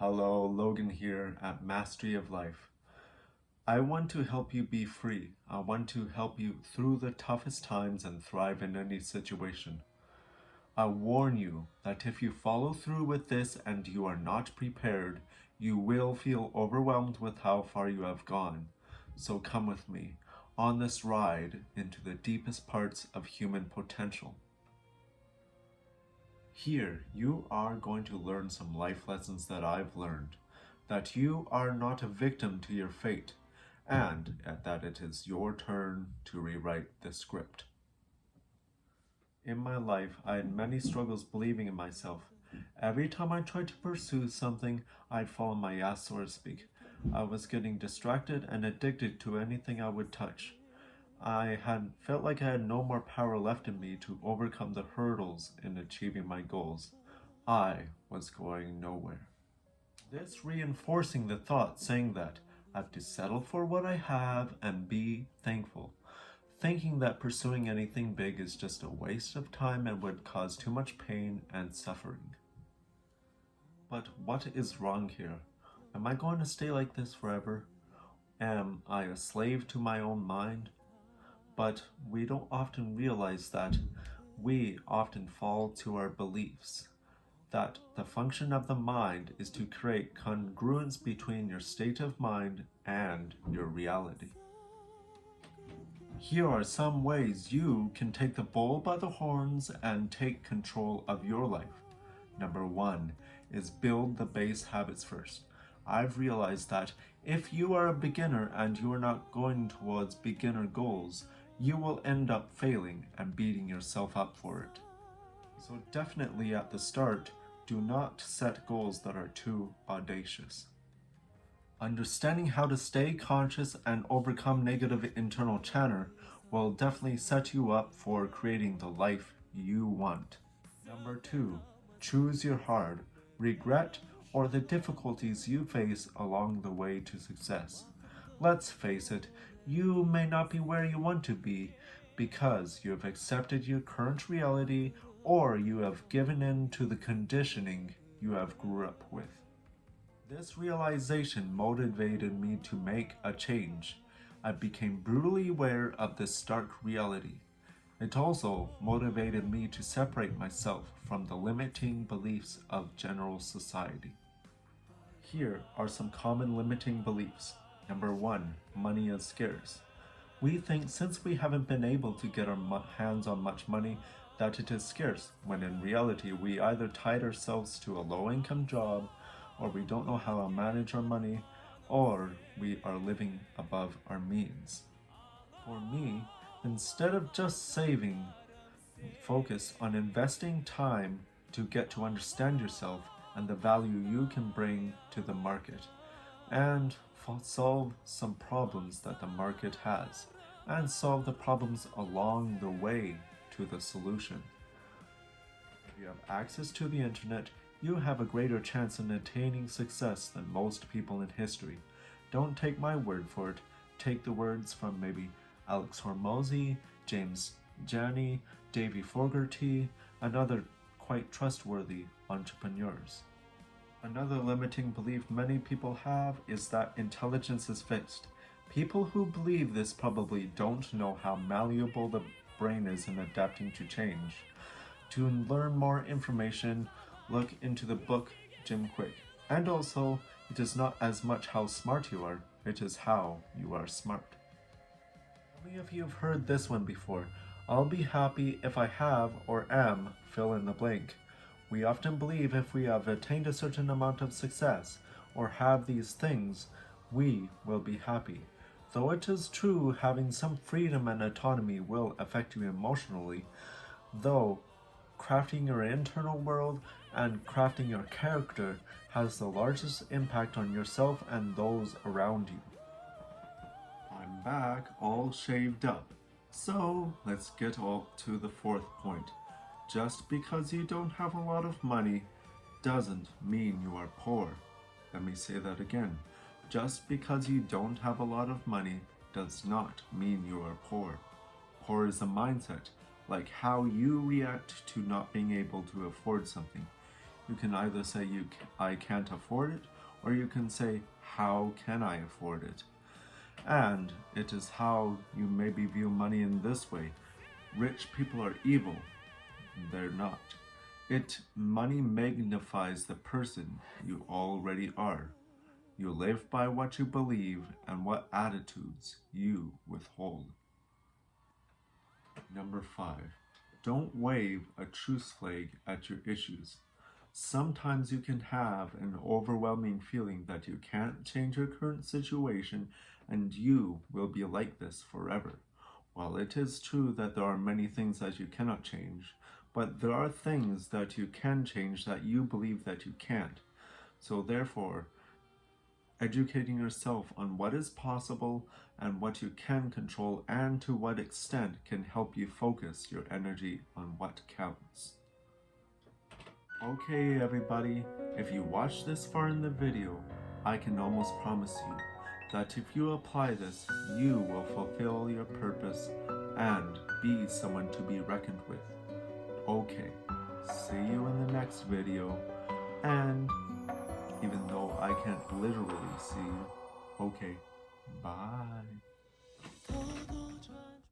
Hello, Logan here at Mastery of Life. I want to help you be free. I want to help you through the toughest times and thrive in any situation. I warn you that if you follow through with this and you are not prepared, you will feel overwhelmed with how far you have gone. So come with me on this ride into the deepest parts of human potential. Here, you are going to learn some life lessons that I've learned, that you are not a victim to your fate, and that it is your turn to rewrite the script. In my life, I had many struggles believing in myself. Every time I tried to pursue something, I'd fall on my ass, so to speak. I was getting distracted and addicted to anything I would touch. I had felt like I had no more power left in me to overcome the hurdles in achieving my goals. I was going nowhere. This reinforcing the thought saying that I have to settle for what I have and be thankful. Thinking that pursuing anything big is just a waste of time and would cause too much pain and suffering. But what is wrong here? Am I going to stay like this forever? Am I a slave to my own mind? But we don't often realize that we often fall to our beliefs, that the function of the mind is to create congruence between your state of mind and your reality. Here are some ways you can take the bull by the horns and take control of your life. Number 1 is build the base habits first. I've realized that if you are a beginner and you are not going towards beginner goals, you will end up failing and beating yourself up for it. So definitely at the start, do not set goals that are too audacious. Understanding how to stay conscious and overcome negative internal chatter will definitely set you up for creating the life you want. Number 2, choose your hard, regret, or the difficulties you face along the way to success. Let's face it, you may not be where you want to be because you have accepted your current reality or you have given in to the conditioning you have grew up with. This realization motivated me to make a change. I became brutally aware of this stark reality. It also motivated me to separate myself from the limiting beliefs of general society. Here are some common limiting beliefs. Number 1, money is scarce. We think since we haven't been able to get our hands on much money that it is scarce, when in reality we either tied ourselves to a low-income job, or we don't know how to manage our money, or we are living above our means. For me, instead of just saving, focus on investing time to get to understand yourself and the value you can bring to the market, and solve some problems that the market has, and solve the problems along the way to the solution. If you have access to the internet, you have a greater chance in attaining success than most people in history. Don't take my word for it. Take the words from maybe Alex Hormozy, James Janney, Davey Fogarty, and other quite trustworthy entrepreneurs. Another limiting belief many people have is that intelligence is fixed. People who believe this probably don't know how malleable the brain is in adapting to change. To learn more information, look into the book Jim Quick. And also, it is not as much how smart you are, it is how you are smart. How many of you have heard this one before? I'll be happy if I have or am fill in the blank. We often believe if we have attained a certain amount of success or have these things, we will be happy. Though it is true having some freedom and autonomy will affect you emotionally, though crafting your internal world and crafting your character has the largest impact on yourself and those around you. I'm back, all shaved up. So let's get to the 4th point. Just because you don't have a lot of money doesn't mean you are poor. Let me say that again. Just because you don't have a lot of money does not mean you are poor. Poor is a mindset, like how you react to not being able to afford something. You can either say I can't afford it, or you can say, how can I afford it? And it is how you maybe view money in this way. Rich people are evil. They're not. Money magnifies the person you already are. You live by what you believe and what attitudes you withhold. Number 5. Don't wave a truce flag at your issues. Sometimes you can have an overwhelming feeling that you can't change your current situation and you will be like this forever. While it is true that there are many things that you cannot change, but there are things that you can change that you believe that you can't. So therefore, educating yourself on what is possible and what you can control and to what extent can help you focus your energy on what counts. Okay everybody, if you watched this far in the video, I can almost promise you that if you apply this, you will fulfill your purpose and be someone to be reckoned with. Okay, see you in the next video, and even though I can't literally see you, okay, bye.